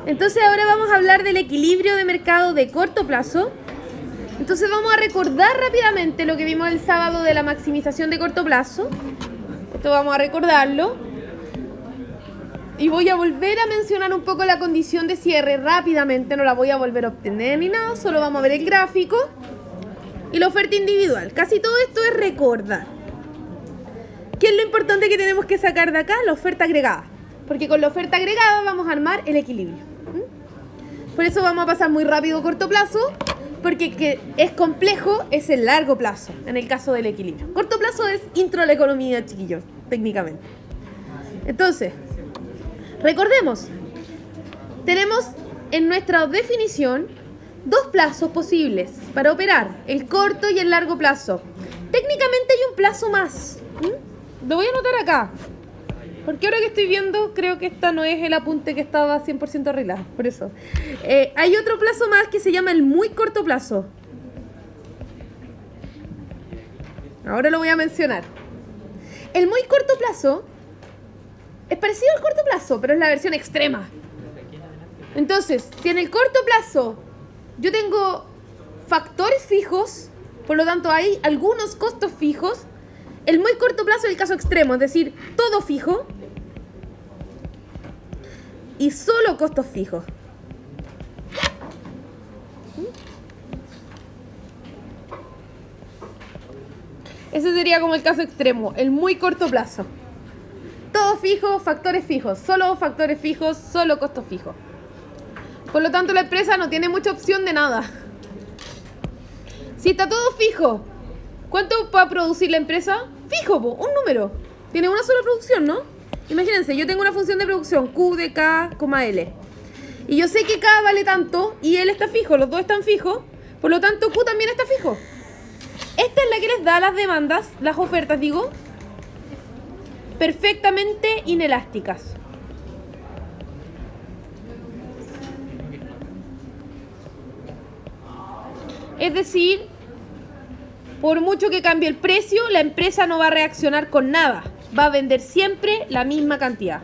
Entonces ahora vamos a hablar del equilibrio de mercado de corto plazo. Entonces vamos a recordar rápidamente lo que vimos el sábado de la maximización de corto plazo. Esto vamos a recordarlo. Y voy a volver a mencionar un poco la condición de cierre rápidamente. No la voy a volver a obtener ni nada, solo vamos a ver el gráfico. Y la oferta individual. Casi todo esto es recordar. ¿Qué es lo importante que tenemos que sacar de acá? La oferta agregada. Porque con la oferta agregada vamos a armar el equilibrio. Por eso vamos a pasar muy rápido corto plazo. Porque que es complejo es el largo plazo, en el caso del equilibrio. Corto plazo es intro a la economía, chiquillos, técnicamente. Entonces, recordemos, tenemos en nuestra definición dos plazos posibles para operar, el corto y el largo plazo. Técnicamente hay un plazo más. Lo voy a anotar acá. Porque ahora que estoy viendo, creo que esta no es el apunte que estaba 100% arreglado. Por eso. Hay otro plazo más que se llama el muy corto plazo. Ahora lo voy a mencionar. El muy corto plazo es parecido al corto plazo, pero es la versión extrema. Entonces, si en el corto plazo yo tengo factores fijos, por lo tanto hay algunos costos fijos, el muy corto plazo es el caso extremo, es decir, todo fijo y solo costos fijos. Ese sería como el caso extremo, el muy corto plazo. Todo fijo, factores fijos, solo factores fijos, solo costos fijos. Por lo tanto, la empresa no tiene mucha opción de nada. Si está todo fijo, ¿cuánto va a producir la empresa? Fijo, un número. Tiene una sola producción, ¿no? Imagínense, yo tengo una función de producción, Q de K, L. Y yo sé que K vale tanto y L está fijo, los dos están fijos. Por lo tanto, Q también está fijo. Esta es la que les da las demandas, las ofertas, digo, perfectamente inelásticas. Es decir, por mucho que cambie el precio, la empresa no va a reaccionar con nada. Va a vender siempre la misma cantidad.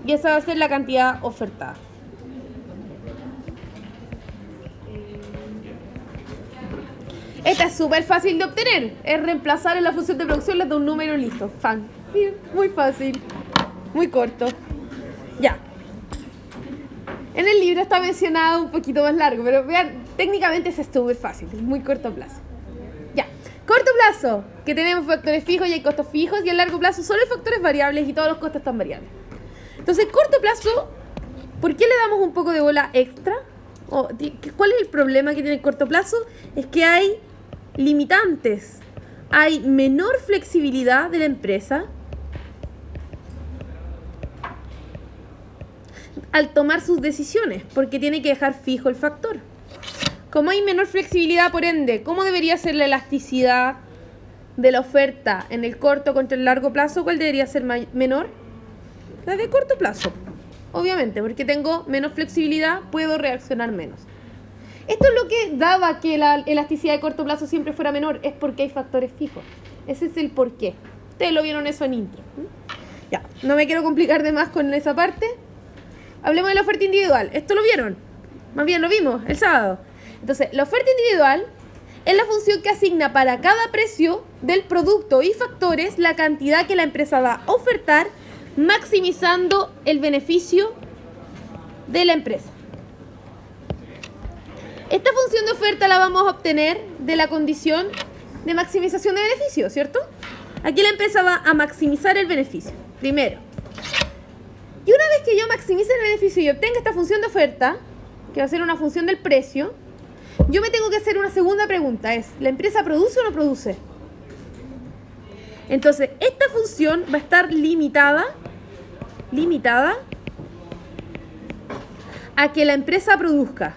Y esa va a ser la cantidad ofertada. Esta es súper fácil de obtener. Es reemplazar en la función de producción, les da un número y listo. Fan. Muy fácil. Muy corto. Ya. En el libro está mencionado un poquito más largo, pero vean, técnicamente es súper fácil, es muy corto plazo. Ya, corto plazo, que tenemos factores fijos y hay costos fijos, y el largo plazo solo hay factores variables y todos los costos están variables. Entonces, corto plazo, ¿por qué le damos un poco de bola extra? ¿Cuál es el problema que tiene el corto plazo? Es que hay limitantes, hay menor flexibilidad de la empresa al tomar sus decisiones, porque tiene que dejar fijo el factor. Como hay menor flexibilidad, por ende, ¿cómo debería ser la elasticidad de la oferta en el corto contra el largo plazo? ¿Cuál debería ser menor? La de corto plazo, obviamente, porque tengo menos flexibilidad, puedo reaccionar menos. Esto es lo que daba que la elasticidad de corto plazo siempre fuera menor, es porque hay factores fijos. Ese es el porqué. Ustedes lo vieron eso en intro. Ya, no me quiero complicar de más con esa parte. Hablemos de la oferta individual. ¿Esto lo vieron? Más bien lo vimos el sábado. Entonces, la oferta individual es la función que asigna para cada precio del producto y factores la cantidad que la empresa va a ofertar, maximizando el beneficio de la empresa. Esta función de oferta la vamos a obtener de la condición de maximización de beneficio, ¿cierto? Aquí la empresa va a maximizar el beneficio. Primero. Y una vez que yo maximice el beneficio y obtenga esta función de oferta, que va a ser una función del precio, yo me tengo que hacer una segunda pregunta, es, ¿la empresa produce o no produce? Entonces, esta función va a estar limitada a que la empresa produzca.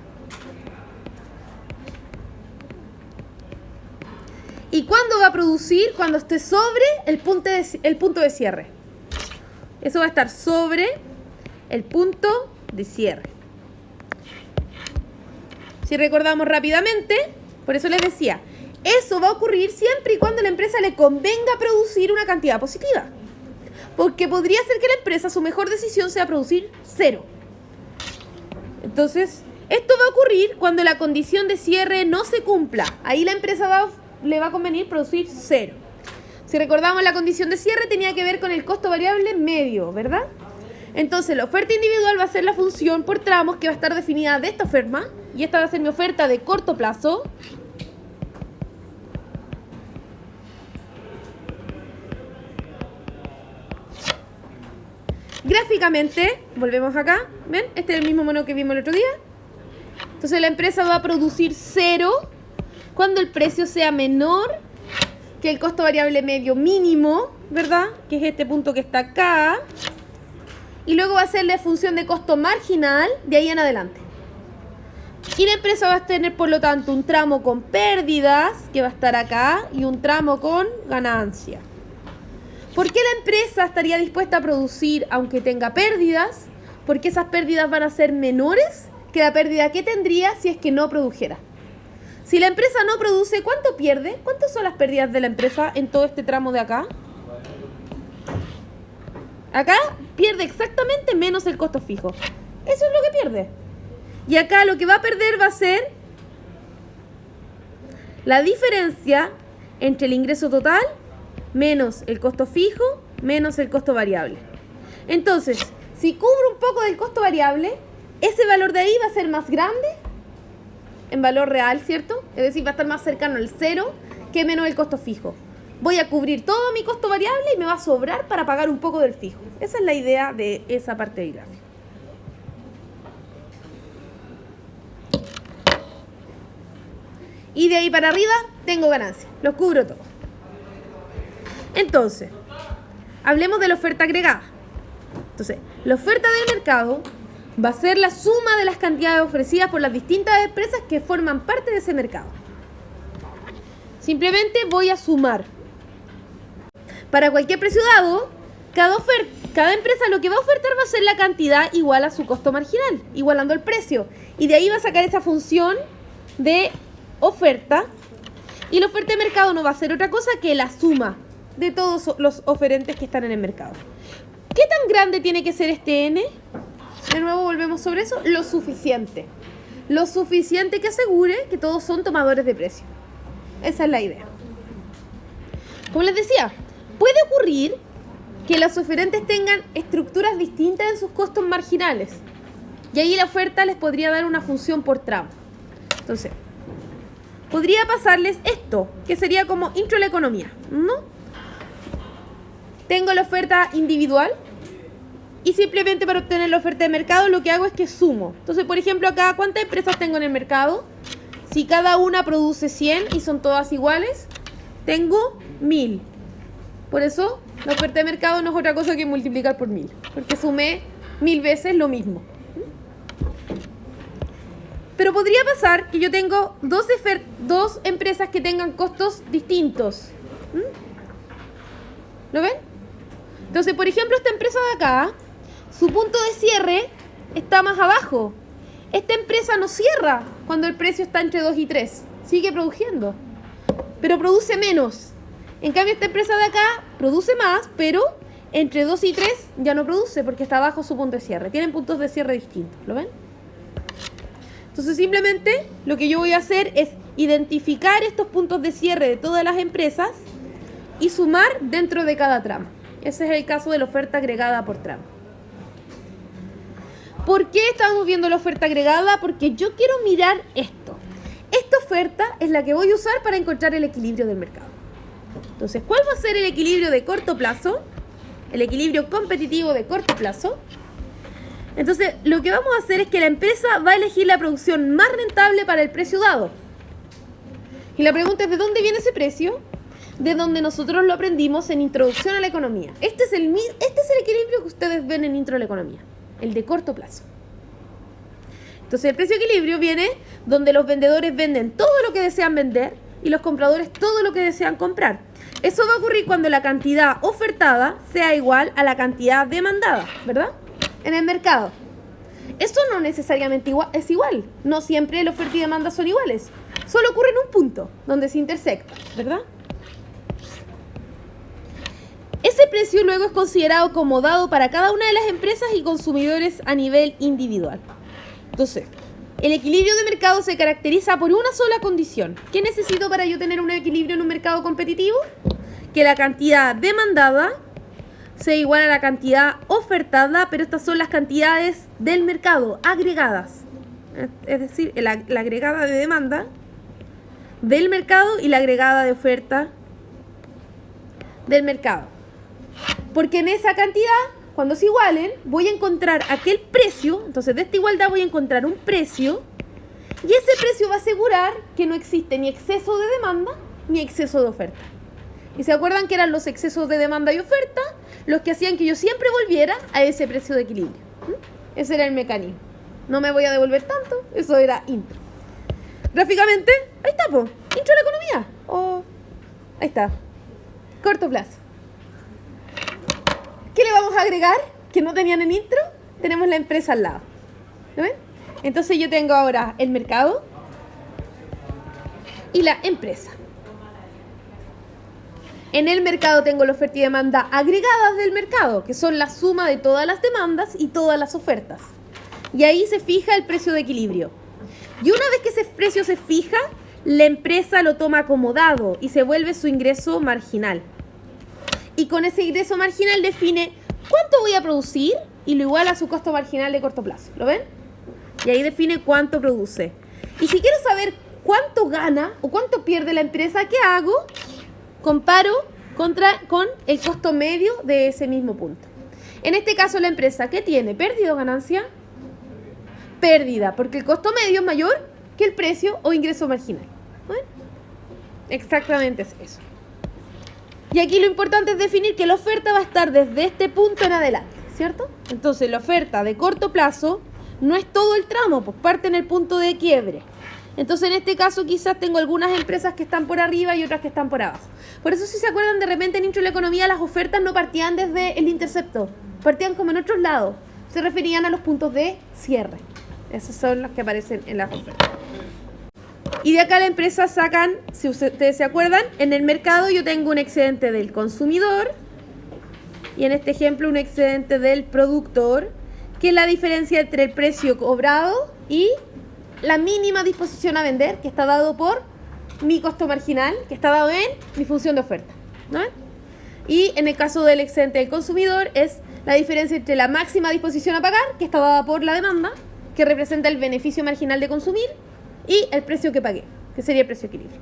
¿Y cuándo va a producir? Cuando esté sobre el punto de cierre. Eso va a estar sobre el punto de cierre. Si recordamos rápidamente, por eso les decía, eso va a ocurrir siempre y cuando a la empresa le convenga producir una cantidad positiva. Porque podría ser que la empresa, su mejor decisión sea producir 0. Entonces, esto va a ocurrir cuando la condición de cierre no se cumpla. Ahí la empresa le va a convenir producir 0. Si recordamos, la condición de cierre tenía que ver con el costo variable medio, ¿verdad? Entonces, la oferta individual va a ser la función por tramos que va a estar definida de esta forma. Y esta va a ser mi oferta de corto plazo. Gráficamente, volvemos acá. ¿Ven? Este es el mismo mono que vimos el otro día. Entonces, la empresa va a producir 0 cuando el precio sea menor que el costo variable medio mínimo, ¿verdad? Que es este punto que está acá. Y luego va a ser la función de costo marginal de ahí en adelante. Y la empresa va a tener, por lo tanto, un tramo con pérdidas, que va a estar acá, y un tramo con ganancia. ¿Por qué la empresa estaría dispuesta a producir aunque tenga pérdidas? Porque esas pérdidas van a ser menores que la pérdida que tendría si es que no produjera. Si la empresa no produce, ¿cuánto pierde? ¿Cuántas son las pérdidas de la empresa en todo este tramo de acá? Acá pierde exactamente menos el costo fijo. Eso es lo que pierde. Y acá lo que va a perder va a ser la diferencia entre el ingreso total menos el costo fijo menos el costo variable. Entonces, si cubro un poco del costo variable, ese valor de ahí va a ser más grande en valor real, ¿cierto? Es decir, va a estar más cercano al 0 que menos el costo fijo. Voy a cubrir todo mi costo variable y me va a sobrar para pagar un poco del fijo. Esa es la idea de esa parte del gráfico. Y de ahí para arriba tengo ganancia. Los cubro todos. Entonces, hablemos de la oferta agregada. Entonces, la oferta del mercado va a ser la suma de las cantidades ofrecidas por las distintas empresas que forman parte de ese mercado. Simplemente voy a sumar. Para cualquier precio dado, cada empresa lo que va a ofertar va a ser la cantidad igual a su costo marginal, igualando el precio. Y de ahí va a sacar esa función de oferta. Y la oferta de mercado no va a ser otra cosa que la suma de todos los oferentes que están en el mercado. ¿Qué tan grande tiene que ser este N? De nuevo volvemos sobre eso. Lo suficiente. Lo suficiente que asegure que todos son tomadores de precio. Esa es la idea. Como les decía, puede ocurrir que los oferentes tengan estructuras distintas en sus costos marginales. Y ahí la oferta les podría dar una función por tramo. Entonces, podría pasarles esto, que sería como intro a la economía, ¿no? Tengo la oferta individual y simplemente para obtener la oferta de mercado lo que hago es que sumo. Entonces, por ejemplo, acá, ¿cuántas empresas tengo en el mercado? Si cada una produce 100 y son todas iguales, tengo 1000. Por eso, la oferta de mercado no es otra cosa que multiplicar por 1000, porque sumé 1000 veces lo mismo. Pero podría pasar que yo tengo dos empresas que tengan costos distintos. ¿Lo ven? Entonces, por ejemplo, esta empresa de acá, su punto de cierre está más abajo. Esta empresa no cierra cuando el precio está entre 2 y 3. Sigue produciendo, pero produce menos. En cambio, esta empresa de acá produce más, pero entre 2 y 3 ya no produce porque está abajo su punto de cierre. Tienen puntos de cierre distintos. ¿Lo ven? Entonces, simplemente lo que yo voy a hacer es identificar estos puntos de cierre de todas las empresas y sumar dentro de cada tramo. Ese es el caso de la oferta agregada por tramo. ¿Por qué estamos viendo la oferta agregada? Porque yo quiero mirar esto. Esta oferta es la que voy a usar para encontrar el equilibrio del mercado. Entonces, ¿cuál va a ser el equilibrio de corto plazo? El equilibrio competitivo de corto plazo. Entonces, lo que vamos a hacer es que la empresa va a elegir la producción más rentable para el precio dado. Y la pregunta es, ¿de dónde viene ese precio? De donde nosotros lo aprendimos en Introducción a la Economía. Este es el equilibrio que ustedes ven en Intro a la Economía, el de corto plazo. Entonces, el precio equilibrio viene donde los vendedores venden todo lo que desean vender y los compradores todo lo que desean comprar. Eso va a ocurrir cuando la cantidad ofertada sea igual a la cantidad demandada, ¿verdad? En el mercado. Eso no necesariamente es igual. No siempre la oferta y demanda son iguales. Solo ocurre en un punto donde se intersectan, ¿verdad? Ese precio luego es considerado como dado para cada una de las empresas y consumidores a nivel individual. Entonces, el equilibrio de mercado se caracteriza por una sola condición. ¿Qué necesito para yo tener un equilibrio en un mercado competitivo? Que la cantidad demandada sea igual a la cantidad ofertada, pero estas son las cantidades del mercado agregadas. Es decir, la agregada de demanda del mercado y la agregada de oferta del mercado. Porque en esa cantidad, cuando se igualen, voy a encontrar aquel precio. Entonces de esta igualdad voy a encontrar un precio, y ese precio va a asegurar que no existe ni exceso de demanda ni exceso de oferta. ¿Y se acuerdan que eran los excesos de demanda y oferta los que hacían que yo siempre volviera a ese precio de equilibrio? Ese era el mecanismo. No me voy a devolver tanto, eso era intro. Gráficamente, ahí está, po. Intro de la economía. Ahí está. Corto plazo. ¿Qué le vamos a agregar que no tenían en intro? Tenemos la empresa al lado. ¿Lo ven? Entonces yo tengo ahora el mercado y la empresa. En el mercado tengo la oferta y demanda agregadas del mercado, que son la suma de todas las demandas y todas las ofertas. Y ahí se fija el precio de equilibrio. Y una vez que ese precio se fija, la empresa lo toma como dado y se vuelve su ingreso marginal. Y con ese ingreso marginal define cuánto voy a producir y lo iguala a su costo marginal de corto plazo. ¿Lo ven? Y ahí define cuánto produce. Y si quiero saber cuánto gana o cuánto pierde la empresa, ¿qué hago? Comparo con el costo medio de ese mismo punto. En este caso, la empresa, ¿qué tiene? ¿Pérdida o ganancia? Pérdida, porque el costo medio es mayor que el precio o ingreso marginal. ¿Ven? Exactamente es eso. Y aquí lo importante es definir que la oferta va a estar desde este punto en adelante, ¿cierto? Entonces la oferta de corto plazo no es todo el tramo, pues parte en el punto de quiebre. Entonces en este caso quizás tengo algunas empresas que están por arriba y otras que están por abajo. Por eso si se acuerdan, de repente en Intro de la Economía las ofertas no partían desde el intercepto, partían como en otros lados. Se referían a los puntos de cierre. Esos son los que aparecen en las ofertas. Y de acá la empresa sacan, si ustedes se acuerdan, en el mercado yo tengo un excedente del consumidor y en este ejemplo un excedente del productor, que es la diferencia entre el precio cobrado y la mínima disposición a vender, que está dado por mi costo marginal, que está dado en mi función de oferta, ¿no? Y en el caso del excedente del consumidor es la diferencia entre la máxima disposición a pagar, que está dada por la demanda, que representa el beneficio marginal de consumir, y el precio que pagué, que sería el precio de equilibrio.